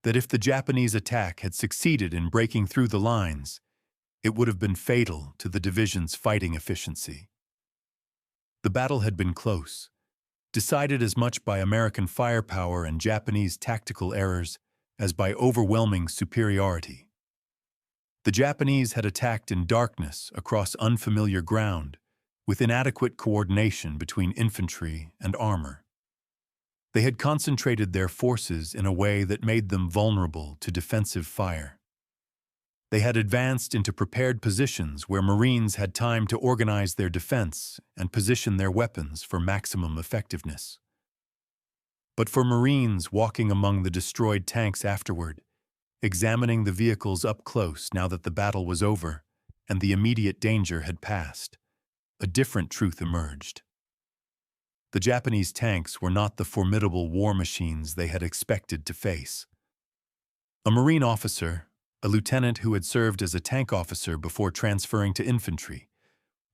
that if the Japanese attack had succeeded in breaking through the lines, it would have been fatal to the division's fighting efficiency. The battle had been close, decided as much by American firepower and Japanese tactical errors as by overwhelming superiority. The Japanese had attacked in darkness across unfamiliar ground, with inadequate coordination between infantry and armor. They had concentrated their forces in a way that made them vulnerable to defensive fire. They had advanced into prepared positions where Marines had time to organize their defense and position their weapons for maximum effectiveness. But for Marines walking among the destroyed tanks afterward, examining the vehicles up close now that the battle was over and the immediate danger had passed, a different truth emerged. The Japanese tanks were not the formidable war machines they had expected to face. A Marine officer, a lieutenant who had served as a tank officer before transferring to infantry,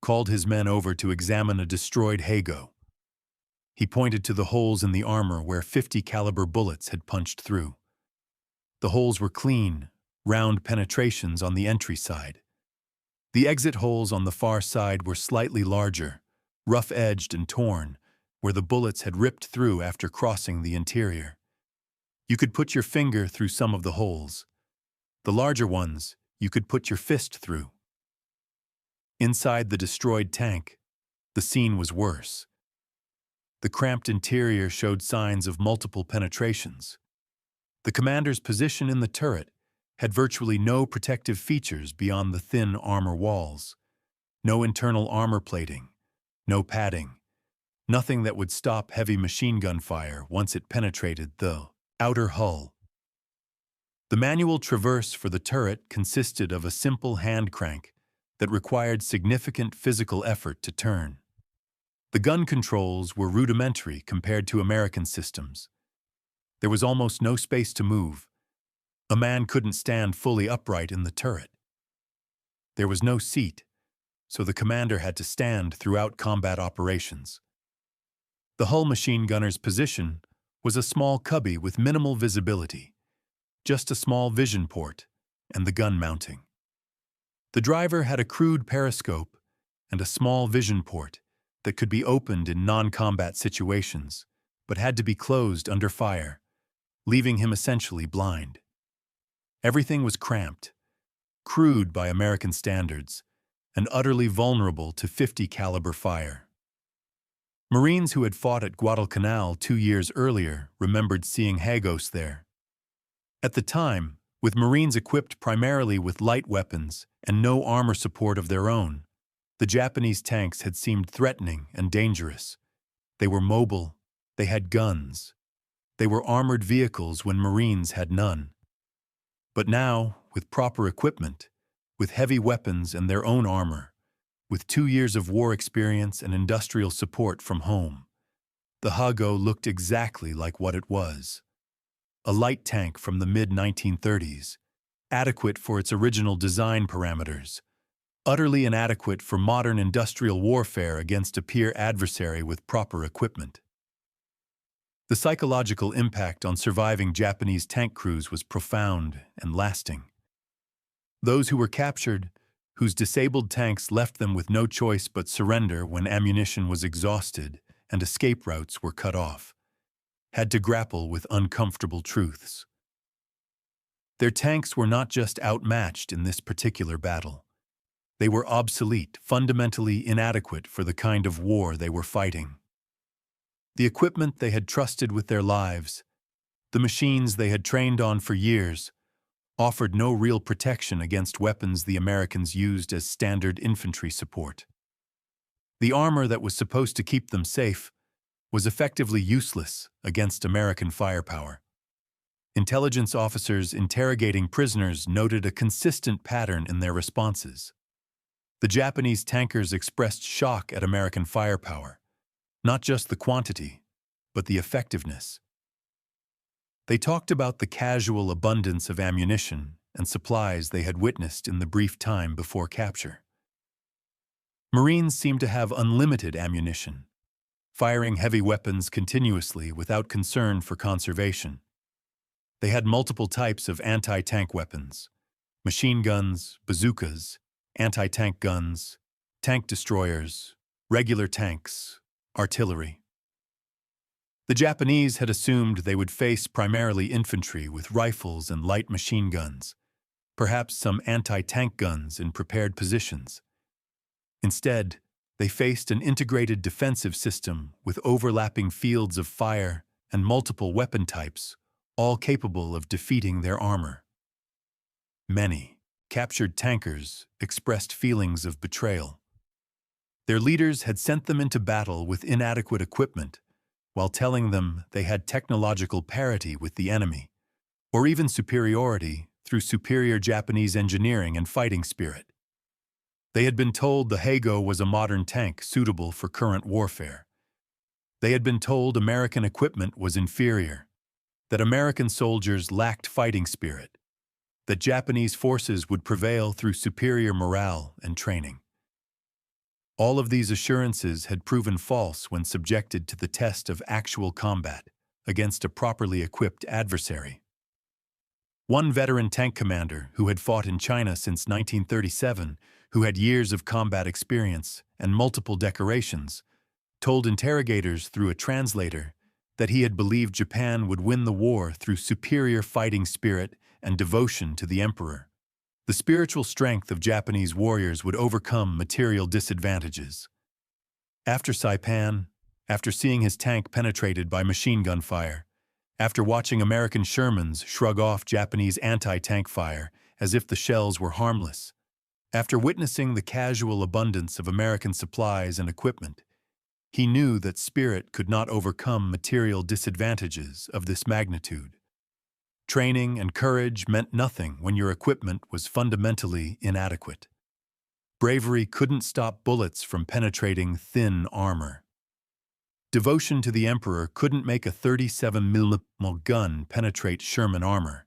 called his men over to examine a destroyed Hago. He pointed to the holes in the armor where .50 caliber bullets had punched through. The holes were clean, round penetrations on the entry side. The exit holes on the far side were slightly larger, rough-edged and torn, where the bullets had ripped through after crossing the interior. You could put your finger through some of the holes. The larger ones you could put your fist through. Inside the destroyed tank, the scene was worse. The cramped interior showed signs of multiple penetrations. The commander's position in the turret had virtually no protective features beyond the thin armor walls. No internal armor plating, no padding, nothing that would stop heavy machine gun fire once it penetrated the outer hull. The manual traverse for the turret consisted of a simple hand crank that required significant physical effort to turn. The gun controls were rudimentary compared to American systems. There was almost no space to move. A man couldn't stand fully upright in the turret. There was no seat, so the commander had to stand throughout combat operations. The hull machine gunner's position was a small cubby with minimal visibility, just a small vision port and the gun mounting. The driver had a crude periscope and a small vision port that could be opened in non-combat situations, but had to be closed under fire, leaving him essentially blind. Everything was cramped, crude by American standards, and utterly vulnerable to .50 caliber fire. Marines who had fought at Guadalcanal 2 years earlier remembered seeing Hagos there. At the time, with Marines equipped primarily with light weapons and no armor support of their own, the Japanese tanks had seemed threatening and dangerous. They were mobile, they had guns. They were armored vehicles when Marines had none. But now, with proper equipment, with heavy weapons and their own armor, with 2 years of war experience and industrial support from home, the Hago looked exactly like what it was. A light tank from the mid-1930s, adequate for its original design parameters, utterly inadequate for modern industrial warfare against a peer adversary with proper equipment. The psychological impact on surviving Japanese tank crews was profound and lasting. Those who were captured, whose disabled tanks left them with no choice but surrender when ammunition was exhausted and escape routes were cut off, had to grapple with uncomfortable truths. Their tanks were not just outmatched in this particular battle. They were obsolete, fundamentally inadequate for the kind of war they were fighting. The equipment they had trusted with their lives, the machines they had trained on for years, offered no real protection against weapons the Americans used as standard infantry support. The armor that was supposed to keep them safe was effectively useless against American firepower. Intelligence officers interrogating prisoners noted a consistent pattern in their responses. The Japanese tankers expressed shock at American firepower, not just the quantity, but the effectiveness. They talked about the casual abundance of ammunition and supplies they had witnessed in the brief time before capture. Marines seemed to have unlimited ammunition, firing heavy weapons continuously without concern for conservation. They had multiple types of anti-tank weapons: machine guns, bazookas, anti-tank guns, tank destroyers, regular tanks, artillery. The Japanese had assumed they would face primarily infantry with rifles and light machine guns, perhaps some anti-tank guns in prepared positions. Instead, they faced an integrated defensive system with overlapping fields of fire and multiple weapon types, all capable of defeating their armor. Many captured tankers expressed feelings of betrayal. Their leaders had sent them into battle with inadequate equipment, while telling them they had technological parity with the enemy, or even superiority through superior Japanese engineering and fighting spirit. They had been told the Hago was a modern tank suitable for current warfare. They had been told American equipment was inferior, that American soldiers lacked fighting spirit, that Japanese forces would prevail through superior morale and training. All of these assurances had proven false when subjected to the test of actual combat against a properly equipped adversary. One veteran tank commander who had fought in China since 1937, who had years of combat experience and multiple decorations, told interrogators through a translator that he had believed Japan would win the war through superior fighting spirit and devotion to the emperor. The spiritual strength of Japanese warriors would overcome material disadvantages. After Saipan, after seeing his tank penetrated by machine gun fire, after watching American Shermans shrug off Japanese anti-tank fire as if the shells were harmless, after witnessing the casual abundance of American supplies and equipment, he knew that spirit could not overcome material disadvantages of this magnitude. Training and courage meant nothing when your equipment was fundamentally inadequate. Bravery couldn't stop bullets from penetrating thin armor. Devotion to the emperor couldn't make a 37mm gun penetrate Sherman armor.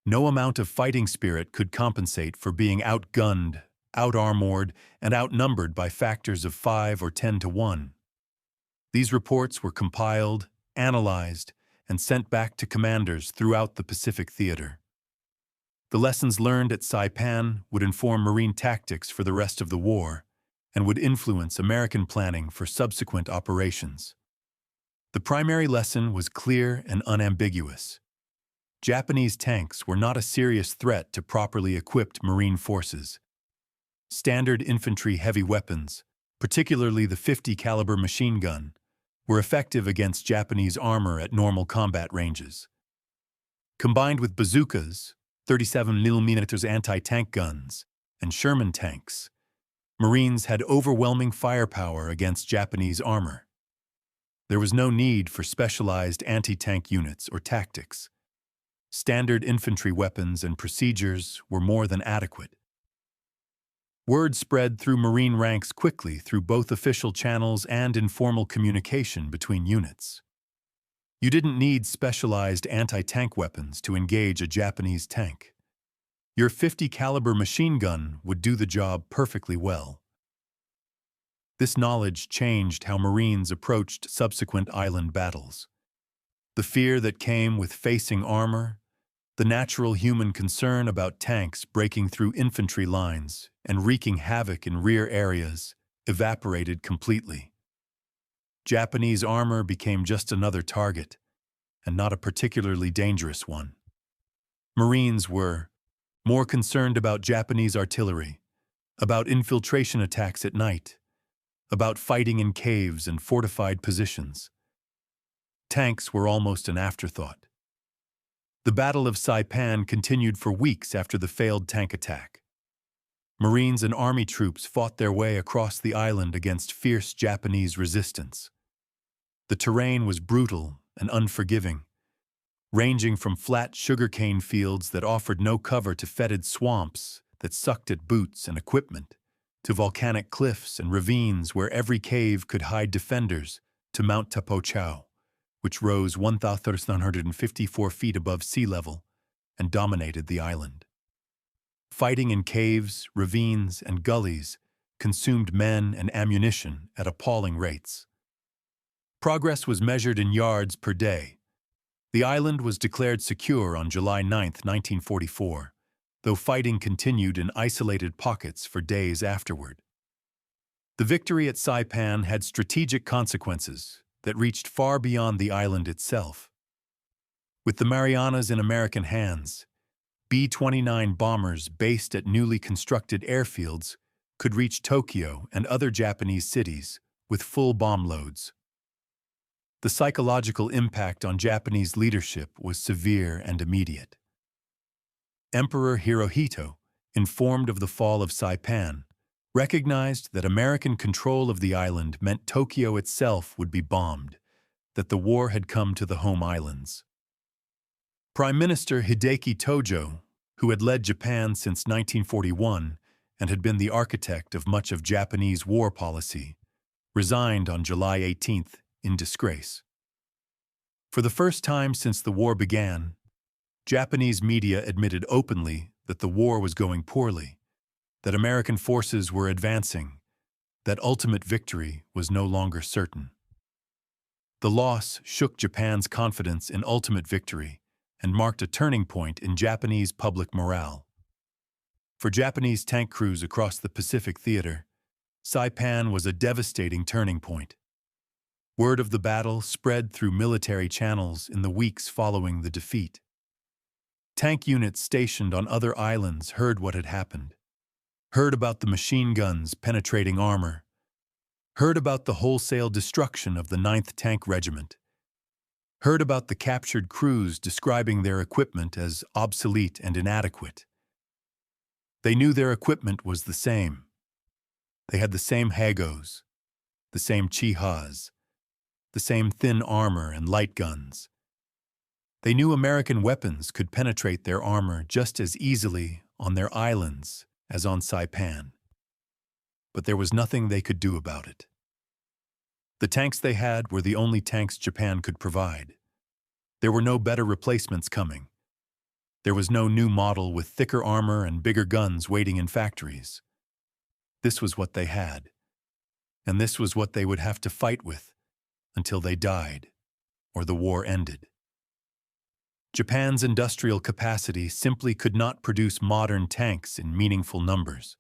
No amount of fighting spirit could compensate for being outgunned, out-armored, and outnumbered by factors of 5 or 10 to 1. These reports were compiled, analyzed, and sent back to commanders throughout the Pacific Theater. The lessons learned at Saipan would inform Marine tactics for the rest of the war and would influence American planning for subsequent operations. The primary lesson was clear and unambiguous. Japanese tanks were not a serious threat to properly equipped Marine forces. Standard infantry heavy weapons, particularly the .50 caliber machine gun, were effective against Japanese armor at normal combat ranges. Combined with bazookas, 37mm anti-tank guns, and Sherman tanks, Marines had overwhelming firepower against Japanese armor. There was no need for specialized anti-tank units or tactics. Standard infantry weapons and procedures were more than adequate. Word spread through Marine ranks quickly through both official channels and informal communication between units. You didn't need specialized anti-tank weapons to engage a Japanese tank. Your .50 caliber machine gun would do the job perfectly well. This knowledge changed how Marines approached subsequent island battles. The fear that came with facing armor, the natural human concern about tanks breaking through infantry lines and wreaking havoc in rear areas evaporated completely. Japanese armor became just another target, and not a particularly dangerous one. Marines were more concerned about Japanese artillery, about infiltration attacks at night, about fighting in caves and fortified positions. Tanks were almost an afterthought. The Battle of Saipan continued for weeks after the failed tank attack. Marines and Army troops fought their way across the island against fierce Japanese resistance. The terrain was brutal and unforgiving. ranging from flat sugarcane fields that offered no cover to fetid swamps that sucked at boots and equipment, to volcanic cliffs and ravines where every cave could hide defenders, to Mount Tapochau, which rose 1,954 feet above sea level and dominated the island. Fighting in caves, ravines, and gullies consumed men and ammunition at appalling rates. Progress was measured in yards per day. The island was declared secure on July 9, 1944, though fighting continued in isolated pockets for days afterward. The victory at Saipan had strategic consequences that reached far beyond the island itself. With the Marianas in American hands, B-29 bombers based at newly constructed airfields could reach Tokyo and other Japanese cities with full bomb loads. The psychological impact on Japanese leadership was severe and immediate. Emperor Hirohito, informed of the fall of Saipan, recognized that American control of the island meant Tokyo itself would be bombed, that the war had come to the home islands. Prime Minister Hideki Tojo, who had led Japan since 1941 and had been the architect of much of Japanese war policy, resigned on July 18th in disgrace. For the first time since the war began, Japanese media admitted openly that the war was going poorly, that American forces were advancing, that ultimate victory was no longer certain. The loss shook Japan's confidence in ultimate victory and marked a turning point in Japanese public morale. For Japanese tank crews across the Pacific Theater, Saipan was a devastating turning point. Word of the battle spread through military channels in the weeks following the defeat. Tank units stationed on other islands heard what had happened, heard about the machine guns penetrating armor, heard about the wholesale destruction of the 9th Tank Regiment, heard about the captured crews describing their equipment as obsolete and inadequate. They knew their equipment was the same. They had the same Hagos, the same Chihas, the same thin armor and light guns. They knew American weapons could penetrate their armor just as easily on their islands as on Saipan. But there was nothing they could do about it. The tanks they had were the only tanks Japan could provide. There were no better replacements coming. There was no new model with thicker armor and bigger guns waiting in factories. This was what they had, and this was what they would have to fight with until they died or the war ended. Japan's industrial capacity simply could not produce modern tanks in meaningful numbers.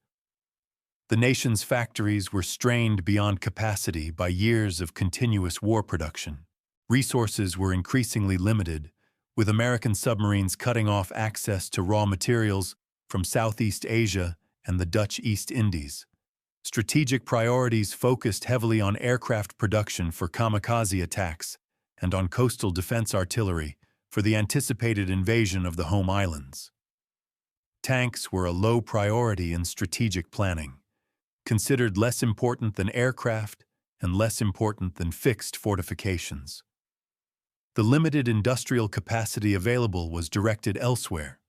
The nation's factories were strained beyond capacity by years of continuous war production. Resources were increasingly limited, with American submarines cutting off access to raw materials from Southeast Asia and the Dutch East Indies. Strategic priorities focused heavily on aircraft production for kamikaze attacks and on coastal defense artillery for the anticipated invasion of the home islands. Tanks were a low priority in strategic planning, considered less important than aircraft and less important than fixed fortifications. The limited industrial capacity available was directed elsewhere.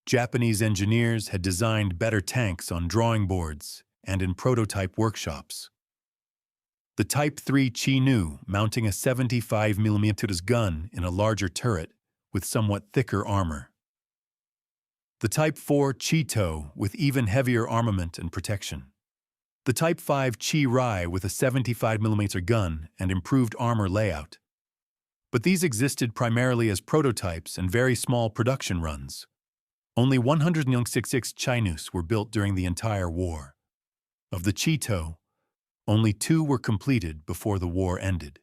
Japanese engineers had designed better tanks on drawing boards and in prototype workshops. The Type 3 Chi-Nu, mounting a 75mm gun in a larger turret with somewhat thicker armor. The Type 4 Chi-To with even heavier armament and protection. The Type 5 Chi-Rai with a 75mm gun and improved armor layout. But these existed primarily as prototypes and very small production runs. Only 166 Chi-Nus were built during the entire war. Of the Chi-To, only 2 were completed before the war ended.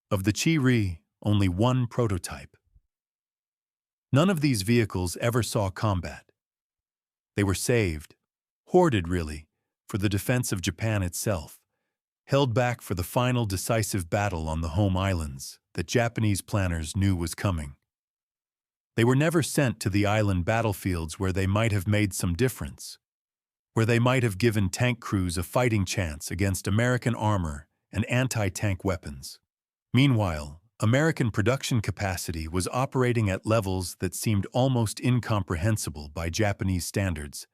Of the Chi-Ri, only 1 prototype. None of these vehicles ever saw combat. They were saved, hoarded really, for the defense of Japan itself, held back for the final decisive battle on the home islands that Japanese planners knew was coming. They were never sent to the island battlefields where they might have made some difference, where they might have given tank crews a fighting chance against American armor and anti-tank weapons. Meanwhile, American production capacity was operating at levels that seemed almost incomprehensible by Japanese standards,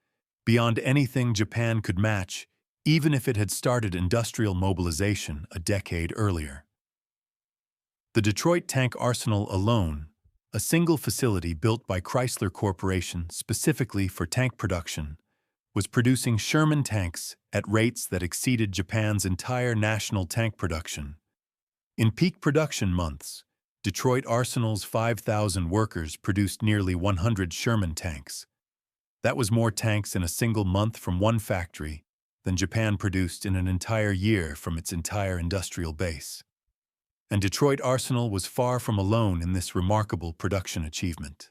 beyond anything Japan could match, even if it had started industrial mobilization a decade earlier. The Detroit Tank Arsenal alone, a single facility built by Chrysler Corporation specifically for tank production, was producing Sherman tanks at rates that exceeded Japan's entire national tank production. In peak production months, Detroit Arsenal's 5,000 workers produced nearly 100 Sherman tanks. That was more tanks in a single month from one factory than Japan produced in an entire year from its entire industrial base. And Detroit Arsenal was far from alone in this remarkable production achievement.